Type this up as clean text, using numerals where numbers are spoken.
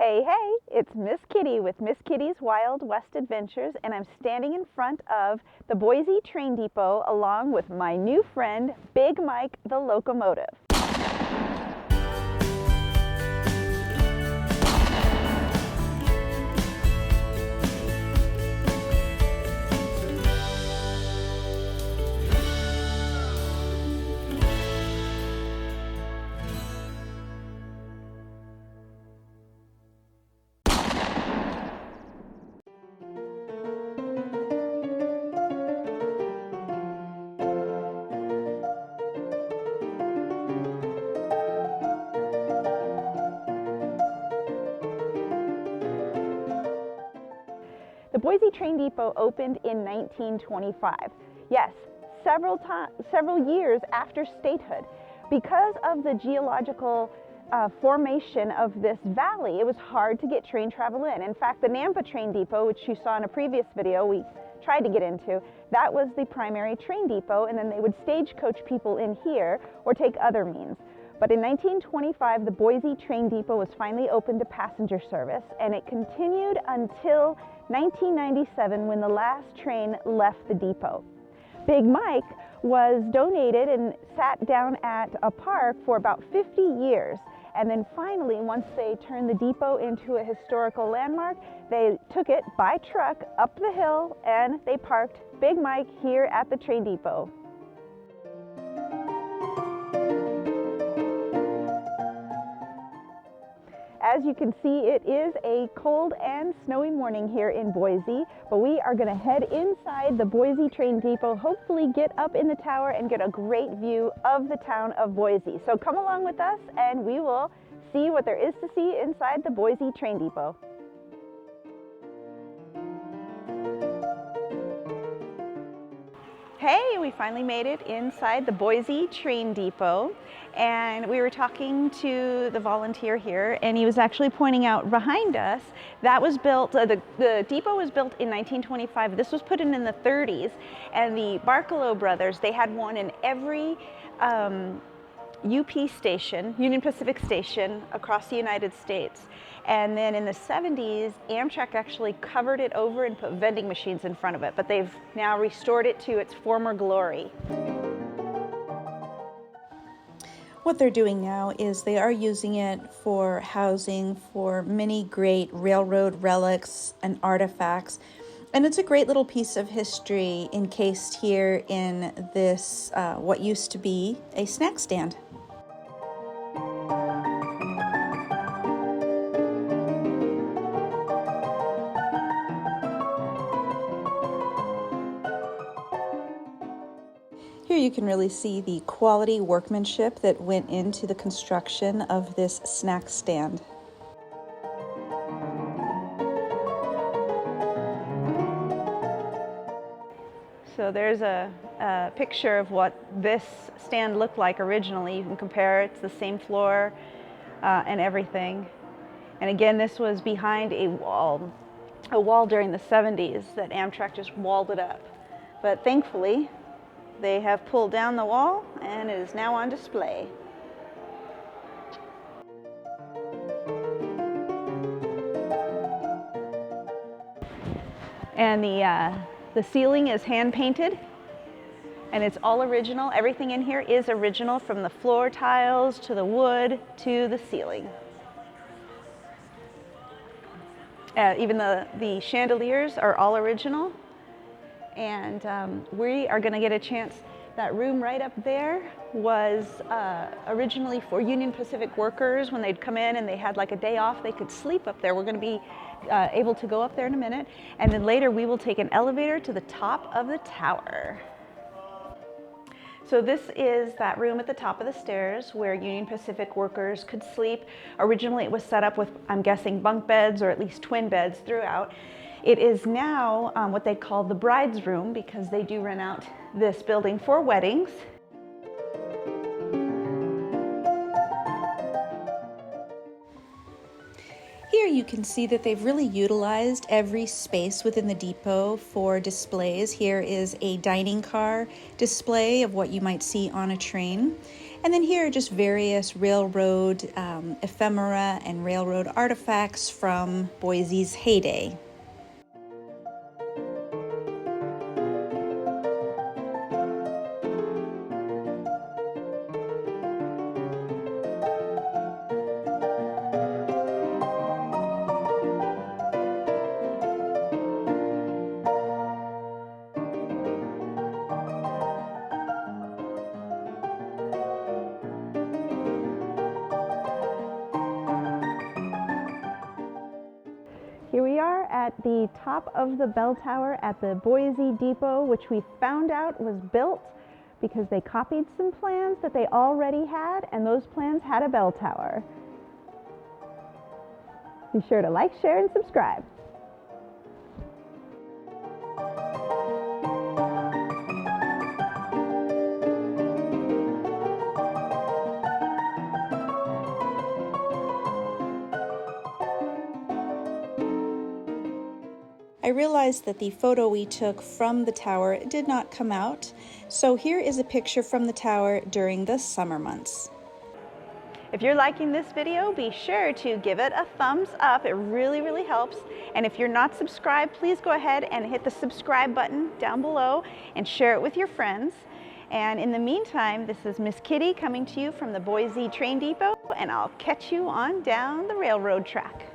Hey, hey, it's Miss Kitty with Miss Kitty's Wild West Adventures, and I'm standing in front of the Boise Train Depot along with my new friend, Big Mike the Locomotive. The Boise Train Depot opened in 1925. Yes, several years after statehood. Because of the geological formation of this valley, it was hard to get train travel in. In fact, the Nampa Train Depot, which you saw in a previous video, we tried to get into, that was the primary train depot, and then they would stagecoach people in here or take other means. But in 1925, the Boise Train Depot was finally opened to passenger service, and it continued until 1997 when the last train left the depot. Big Mike was donated and sat down at a park for about 50 years. And then finally, once they turned the depot into a historical landmark, they took it by truck up the hill and they parked Big Mike here at the train depot. As you can see, it is a cold and snowy morning here in Boise, but we are going to head inside the Boise Train Depot, hopefully get up in the tower and get a great view of the town of Boise. So come along with us and we will see what there is to see inside the Boise Train Depot. Hey, we finally made it inside the Boise Train Depot, and we were talking to the volunteer here, and he was actually pointing out behind us that was built, the depot was built in 1925. This was put in the 30s, and the Barkalow brothers, they had one in every UP station, Union Pacific station, across the United States. And then in the 70s, Amtrak actually covered it over and put vending machines in front of it, but they've now restored it to its former glory. What they're doing now is they are using it for housing for many great railroad relics and artifacts. And it's a great little piece of history encased here in this, what used to be a snack stand. Here you can really see the quality workmanship that went into the construction of this snack stand. So there's a picture of what this stand looked like originally. You can compare it, it's the same floor and everything. And again, this was behind a wall during the 70s that Amtrak just walled it up. But thankfully, they have pulled down the wall and it is now on display. And the ceiling is hand painted and it's all original. Everything in here is original, from the floor tiles to the wood to the ceiling. Even the chandeliers are all original. And we are going to get a chance. That room right up there was originally for Union Pacific workers. When they'd come in and they had like a day off, they could sleep up there. We're going to be able to go up there in a minute. And then later we will take an elevator to the top of the tower. So this is that room at the top of the stairs where Union Pacific workers could sleep. Originally it was set up with, I'm guessing, bunk beds or at least twin beds throughout. It is now what they call the bride's room because they do rent out this building for weddings. Here you can see that they've really utilized every space within the depot for displays. Here is a dining car display of what you might see on a train. And then here are just various railroad ephemera and railroad artifacts from Boise's heyday. Here we are at the top of the bell tower at the Boise Depot, which we found out was built because they copied some plans that they already had, and those plans had a bell tower. Be sure to like, share, and subscribe. I realized that the photo we took from the tower did not come out, so here is a picture from the tower during the summer months. If you're liking this video, be sure to give it a thumbs up. It really helps. And if you're not subscribed, please go ahead and hit the subscribe button down below and share it with your friends. And in the meantime, this is Miss Kitty coming to you from the Boise Train Depot, and I'll catch you on down the railroad track.